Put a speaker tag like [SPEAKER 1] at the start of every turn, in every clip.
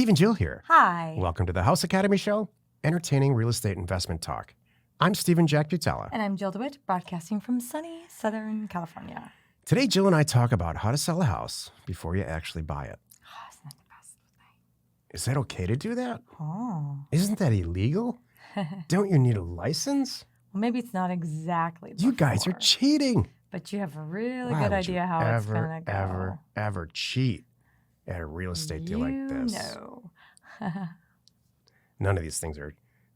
[SPEAKER 1] Steve and Jill here.
[SPEAKER 2] Hi.
[SPEAKER 1] Welcome to the House Academy Show, entertaining real estate investment talk. I'm Stephen Jack Butala.
[SPEAKER 2] And I'm Jill DeWitt, broadcasting from sunny Southern California.
[SPEAKER 1] Today, Jill and I talk about how to sell a house before you actually buy it.
[SPEAKER 2] Oh, isn't that the best thing?
[SPEAKER 1] Is that okay to do that?
[SPEAKER 2] Oh.
[SPEAKER 1] Isn't that illegal? Don't you need a license?
[SPEAKER 2] Well, maybe it's not exactly
[SPEAKER 1] You guys are
[SPEAKER 2] before,
[SPEAKER 1] cheating.
[SPEAKER 2] but you have a really
[SPEAKER 1] Why
[SPEAKER 2] good
[SPEAKER 1] would you
[SPEAKER 2] idea how it's going to go.
[SPEAKER 1] ever cheat at a real estate deal like this?
[SPEAKER 2] No.
[SPEAKER 1] None of these things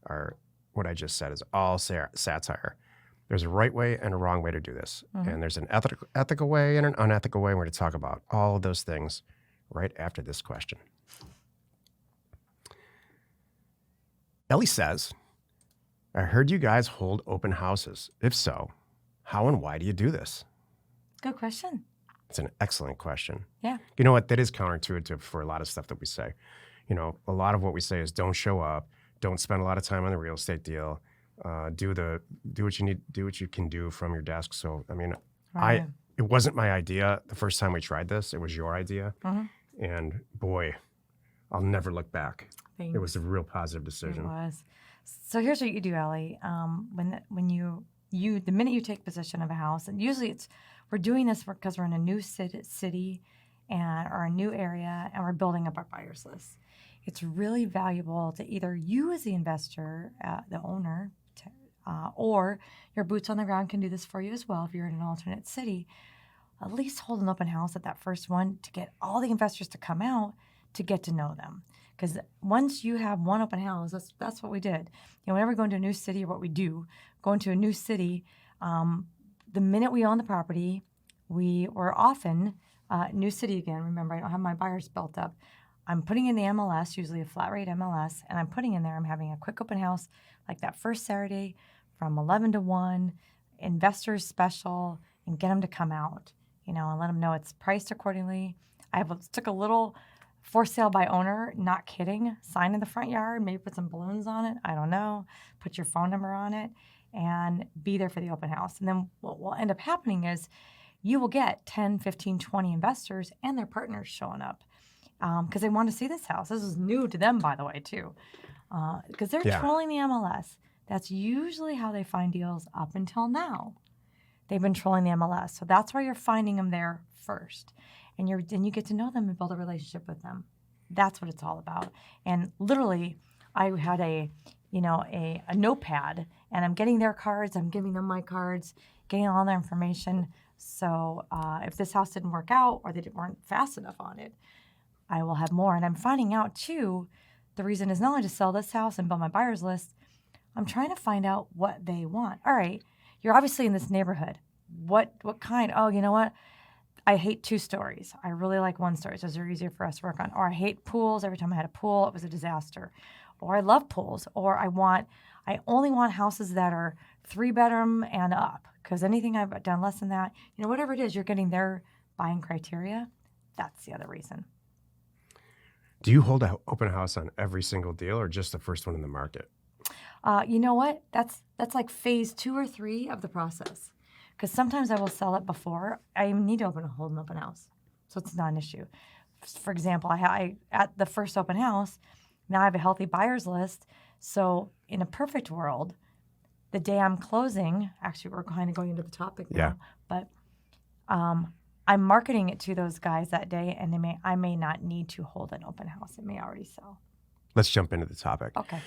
[SPEAKER 1] are what I just said is all satire. There's a right way and a wrong way to do this.
[SPEAKER 2] Mm-hmm.
[SPEAKER 1] And there's an ethical way and an unethical way. We're going to talk about all of those things right after this question. Ellie says, I heard you guys hold open houses. If so, how and why do you do this?
[SPEAKER 2] Good question.
[SPEAKER 1] It's an excellent question.
[SPEAKER 2] Yeah.
[SPEAKER 1] You know what? That is counterintuitive for a lot of stuff that we say. You know, a lot of what we say is don't show up, don't spend a lot of time on the real estate deal, do what you need, do what you can do from your desk. So, I mean,
[SPEAKER 2] Right.
[SPEAKER 1] it wasn't my idea the first time we tried this. It was your idea.
[SPEAKER 2] Mm-hmm.
[SPEAKER 1] And boy, I'll never look back.
[SPEAKER 2] Thanks.
[SPEAKER 1] It was a real positive
[SPEAKER 2] It
[SPEAKER 1] decision.
[SPEAKER 2] was. So here's what you do, Ellie. When you the minute you take possession of a house, and usually we're doing this because we're in a new city or a new area, and we're building up our buyers list. It's really valuable to either you as the investor, the owner, or your boots on the ground can do this for you as well if you're in an alternate city. At least hold an open house at that first one to get all the investors to come out to get to know them. Because once you have one open house, that's what we did. You know, whenever we go into a new city, or what we do, go into a new city, the minute we own the property, we were often new city again. Remember, I don't have my buyers built up. I'm putting in the MLS, usually a flat rate MLS, and I'm putting in there, I'm having a quick open house like that first Saturday from 11 to 1, investors special, and get them to come out, you know, and let them know it's priced accordingly. Took a little for sale by owner, not kidding, sign in the front yard, maybe put some balloons on it, I don't know, put your phone number on it, and be there for the open house. And then what will end up happening is you will get 10, 15, 20 investors and their partners showing up because they want to see this house. This is new to them, by the way, too, because they're trolling the MLS. That's usually how they find deals up until now. They've been trolling the MLS. So that's why you're finding them there first. And then you get to know them and build a relationship with them. That's what it's all about. And literally, I had a notepad, and I'm getting their cards. I'm giving them my cards, getting all their information. So if this house didn't work out or they weren't fast enough on it, I will have more. And I'm finding out, too, the reason is not only to sell this house and build my buyer's list, I'm trying to find out what they want. All right, you're obviously in this neighborhood. What kind? Oh, you know what? I hate 2 stories. I really like 1 story. Those are easier for us to work on. Or I hate pools. Every time I had a pool, it was a disaster. Or I love pools. Or I only want houses that are 3-bedroom and up. Because anything I've done less than that, you know, whatever it is, you're getting their buying criteria. That's the other reason.
[SPEAKER 1] Do you hold an open house on every single deal or just the first one in the market?
[SPEAKER 2] You know what? That's like phase 2 or 3 of the process. Because sometimes I will sell it before I need to hold an open house. So it's not an issue. For example, I at the first open house, now I have a healthy buyer's list. So in a perfect world, the day I'm closing, actually we're kind of going into the topic now, but I'm marketing it to those guys that day, and I may not need to hold an open house. It may already sell.
[SPEAKER 1] Let's jump into the topic.
[SPEAKER 2] Okay.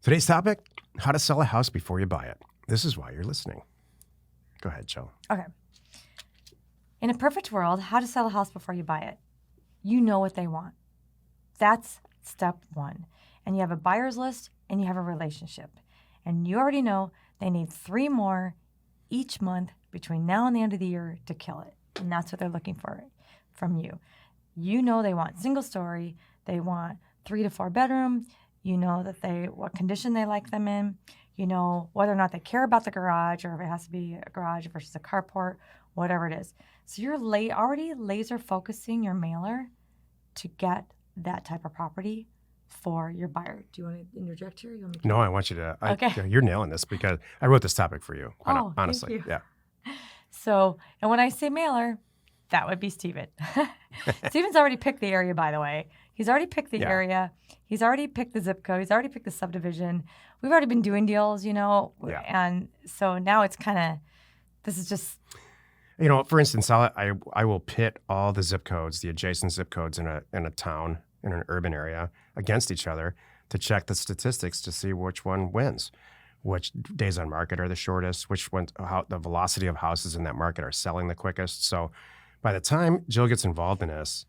[SPEAKER 1] Today's topic, how to sell a house before you buy it. This is why you're listening. Go ahead, Jill.
[SPEAKER 2] Okay. In a perfect world, how to sell a house before you buy it. You know what they want. That's step 1. And you have a buyer's list and you have a relationship. And you already know they need 3 more each month between now and the end of the year to kill it. And that's what they're looking for from you. You know they want single story. They want 3 to 4 bedroom. You know what condition they like them in. You know whether or not they care about the garage, or if it has to be a garage versus a carport, whatever it is. So you're already laser focusing your mailer to get that type of property for your buyer. Do you want to interject here?
[SPEAKER 1] No, I want you to.
[SPEAKER 2] Okay.
[SPEAKER 1] You're nailing this because I wrote this topic for you, honestly.
[SPEAKER 2] Thank you.
[SPEAKER 1] Yeah.
[SPEAKER 2] So, and when I say mailer, that would be Steven. Steven's already picked the area, by the way. He's already picked the
[SPEAKER 1] Yeah.
[SPEAKER 2] area. He's already picked the zip code. He's already picked the subdivision. We've already been doing deals,
[SPEAKER 1] Yeah.
[SPEAKER 2] and so now it's kind of, this is just,
[SPEAKER 1] For instance, I will pit all the zip codes, the adjacent zip codes in a town, in an urban area, against each other to check the statistics to see which one wins, which days on market are the shortest, which one, how the velocity of houses in that market are selling the quickest. So by the time Jill gets involved in this,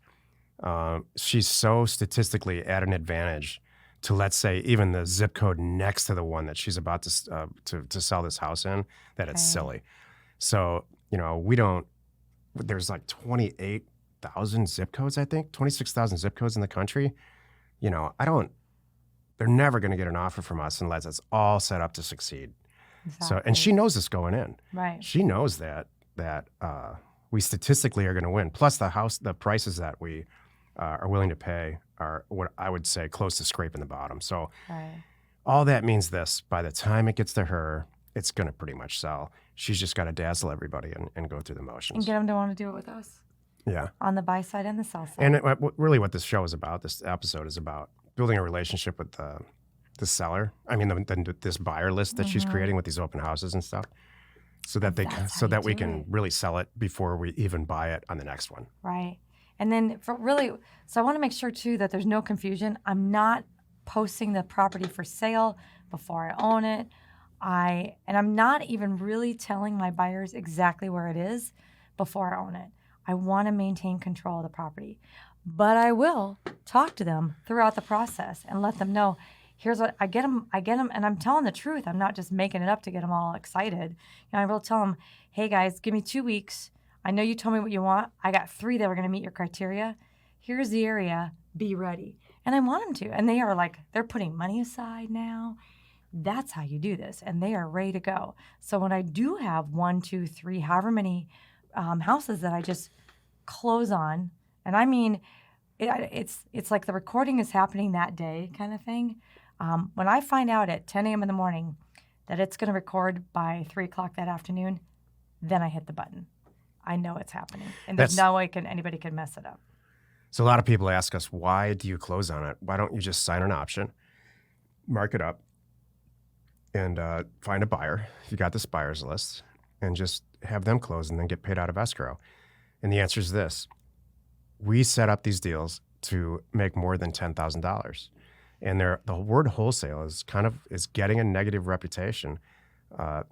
[SPEAKER 1] she's so statistically at an advantage to, let's say, even the zip code next to the one that she's about to sell this house in, that it's
[SPEAKER 2] Right.
[SPEAKER 1] silly. So, there's like 28,000 zip codes, I think, 26,000 zip codes in the country. They're never going to get an offer from us unless it's all set up to succeed. So, and she knows this going in.
[SPEAKER 2] right.
[SPEAKER 1] She knows that we statistically are going to win. Plus, the prices that we are willing to pay are what I would say close to scraping the bottom. So,
[SPEAKER 2] Right.
[SPEAKER 1] all that means this: by the time it gets to her, it's going to pretty much sell. She's just got to dazzle everybody and go through the
[SPEAKER 2] And
[SPEAKER 1] motions.
[SPEAKER 2] get them to want to do it with us
[SPEAKER 1] Yeah.
[SPEAKER 2] on the buy side and the sell side.
[SPEAKER 1] And really what this show is about, this episode is about building a relationship with the seller. I mean, this buyer list that she's creating with these open houses and stuff, so that
[SPEAKER 2] That's how you
[SPEAKER 1] we
[SPEAKER 2] do
[SPEAKER 1] can
[SPEAKER 2] it.
[SPEAKER 1] really sell it before we even buy it on the next one.
[SPEAKER 2] Right. And then so I want to make sure too that there's no confusion. I'm not posting the property for sale before I own it. And I'm not even really telling my buyers exactly where it is before I own it. I want to maintain control of the property. But I will talk to them throughout the process and let them know, here's what I get them, and I'm telling the truth. I'm not just making it up to get them all excited. I will tell them, hey guys, give me 2 weeks. I know you told me what you want. I got 3 that are going to meet your criteria. Here's the area. Be ready. And I want them to. And they are they're putting money aside now. That's how you do this. And they are ready to go. So when I do have 1, 2, 3, however many houses that I just close on, and I mean, it's like the recording is happening that day kind of thing. When I find out at 10 a.m. in the morning that it's going to record by 3 o'clock that afternoon, then I hit the button. I know it's happening. And there's no way anybody can mess it up.
[SPEAKER 1] So a lot of people ask us, why do you close on it? Why don't you just sign an option, mark it up, and find a buyer, if you got this buyer's list, and just have them close and then get paid out of escrow? And the answer is this: we set up these deals to make more than $10,000. And the word wholesale is getting a negative reputation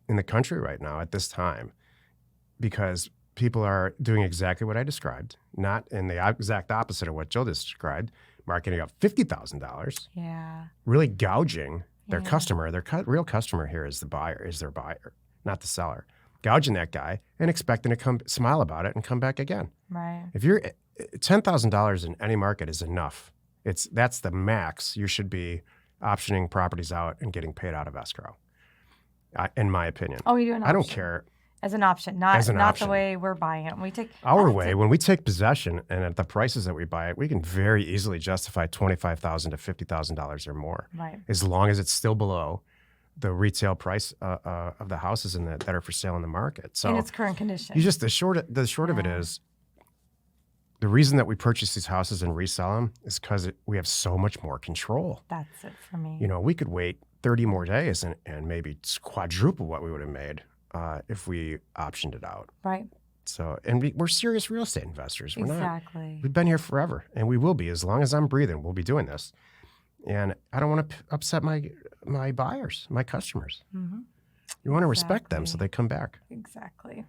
[SPEAKER 1] in the country right now at this time, because people are doing exactly what I described, not in the exact opposite of what Jill described, marketing up $50,000,
[SPEAKER 2] Yeah.
[SPEAKER 1] really gouging their
[SPEAKER 2] Yeah.
[SPEAKER 1] customer. Their real customer here is their buyer, not the seller. Gouging that guy and expecting to come smile about it and come back again.
[SPEAKER 2] Right.
[SPEAKER 1] If you're $10,000 in any market is enough. That's the max you should be optioning properties out and getting paid out of escrow, in my opinion.
[SPEAKER 2] Oh, you do an option.
[SPEAKER 1] I don't care.
[SPEAKER 2] As an option, not
[SPEAKER 1] As an
[SPEAKER 2] not
[SPEAKER 1] option.
[SPEAKER 2] the way we're buying it. We take
[SPEAKER 1] Our way, when we take possession and at the prices that we buy it, we can very easily justify $25,000 to $50,000 or more,
[SPEAKER 2] Right.
[SPEAKER 1] as long as it's still below the retail price of the houses that are for sale in the market. So
[SPEAKER 2] in its current condition.
[SPEAKER 1] the short of it is, the reason that we purchase these houses and resell them is because we have so much more control.
[SPEAKER 2] That's it for me.
[SPEAKER 1] We could wait 30 more days and maybe quadruple what we would have made if we optioned it out.
[SPEAKER 2] Right.
[SPEAKER 1] So, and we're serious real estate investors. We're not.
[SPEAKER 2] Exactly.
[SPEAKER 1] We've been here forever, and we will be as long as I'm breathing. We'll be doing this, and I don't want to upset my buyers, my customers.
[SPEAKER 2] Mhm.
[SPEAKER 1] You want to respect them so
[SPEAKER 2] Exactly.
[SPEAKER 1] they come back.
[SPEAKER 2] Exactly.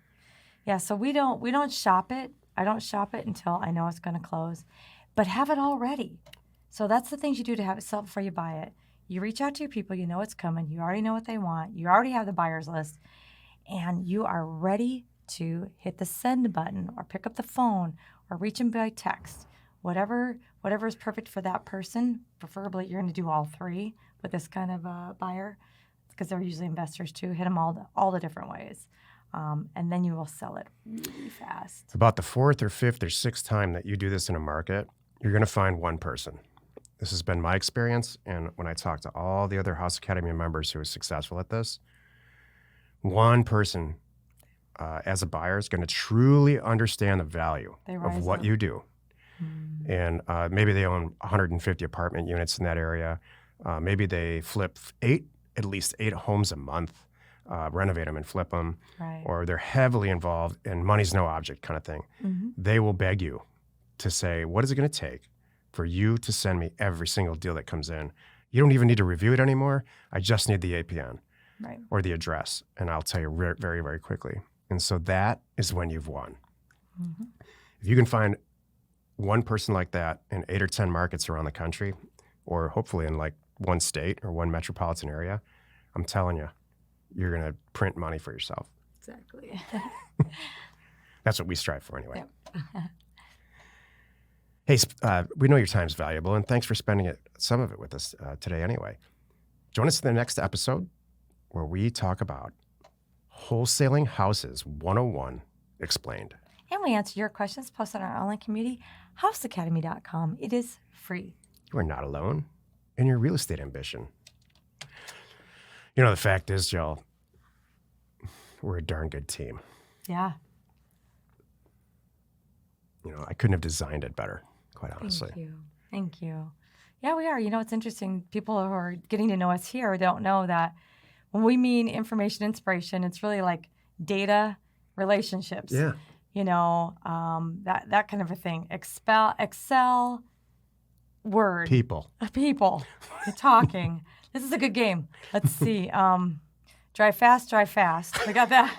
[SPEAKER 2] Yeah. So we don't shop it. I don't shop it until I know it's going to close, but have it all ready. So that's the things you do to have it sell before you buy it. You reach out to your people. You know it's coming. You already know what they want. You already have the buyer's list, and you are ready to hit the send button or pick up the phone or reach them by text. Whatever is perfect for that person. Preferably, you're going to do all 3 with this kind of buyer, because they're usually investors too. Hit them all the different ways. And then you will sell it really fast.
[SPEAKER 1] About the 4th or 5th or 6th time that you do this in a market, you're going to find one person. This has been my experience, and when I talk to all the other House Academy members who are successful at this, one person as a buyer is going to truly understand the value
[SPEAKER 2] They
[SPEAKER 1] of
[SPEAKER 2] rise
[SPEAKER 1] what
[SPEAKER 2] up.
[SPEAKER 1] you do. And maybe they own 150 apartment units in that area. Maybe they flip at least eight homes a month, renovate them and flip them.
[SPEAKER 2] Right.
[SPEAKER 1] Or they're heavily involved in money's no object kind of thing. They will beg you to say, what is it going to take for you to send me every single deal that comes in? You don't even need to review it anymore. I just need the APN or the address, and I'll tell you very, very quickly. And so that is when you've won. If you can find one person like that in 8 or 10 markets around the country, or hopefully in like one state or one metropolitan area, I'm telling you, you're going to print money for yourself.
[SPEAKER 2] Exactly.
[SPEAKER 1] That's what we strive for anyway.
[SPEAKER 2] Yep.
[SPEAKER 1] Hey, we know your time's valuable, and thanks for spending some of it with us today anyway. Join us in the next episode where we talk about Wholesaling Houses 101 Explained.
[SPEAKER 2] And we answer your questions posted on our online community, houseacademy.com. It is free.
[SPEAKER 1] You are not alone in your real estate ambition. You know, the fact is, Jill, we're a darn good team.
[SPEAKER 2] Yeah.
[SPEAKER 1] You know, I couldn't have designed it better, quite honestly.
[SPEAKER 2] Thank you. Yeah, we are. You know, it's interesting. People who are getting to know us here don't know that when we mean information inspiration, it's really like data relationships.
[SPEAKER 1] Yeah.
[SPEAKER 2] You know, that kind of a thing. Excel, Word.
[SPEAKER 1] People.
[SPEAKER 2] You're talking. This is a good game. Let's see. Drive fast. We got that.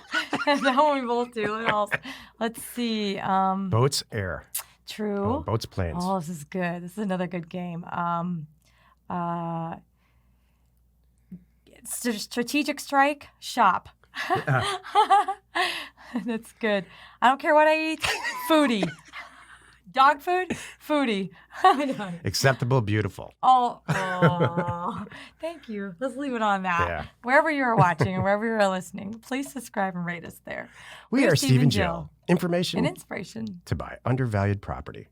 [SPEAKER 2] That one we both do. What else? Let's see.
[SPEAKER 1] Boats, air.
[SPEAKER 2] True.
[SPEAKER 1] Oh, boats, planes.
[SPEAKER 2] Oh, this is good. This is another good game. Strategic strike, shop. That's good. I don't care what I eat. Foodie. Dog food, foodie.
[SPEAKER 1] Acceptable, beautiful.
[SPEAKER 2] Oh, thank you. Let's leave it on that.
[SPEAKER 1] Yeah.
[SPEAKER 2] Wherever you are watching and wherever you are listening, please subscribe and rate us there.
[SPEAKER 1] We
[SPEAKER 2] We're
[SPEAKER 1] are Steve and Jill. Information
[SPEAKER 2] and inspiration
[SPEAKER 1] to buy undervalued property.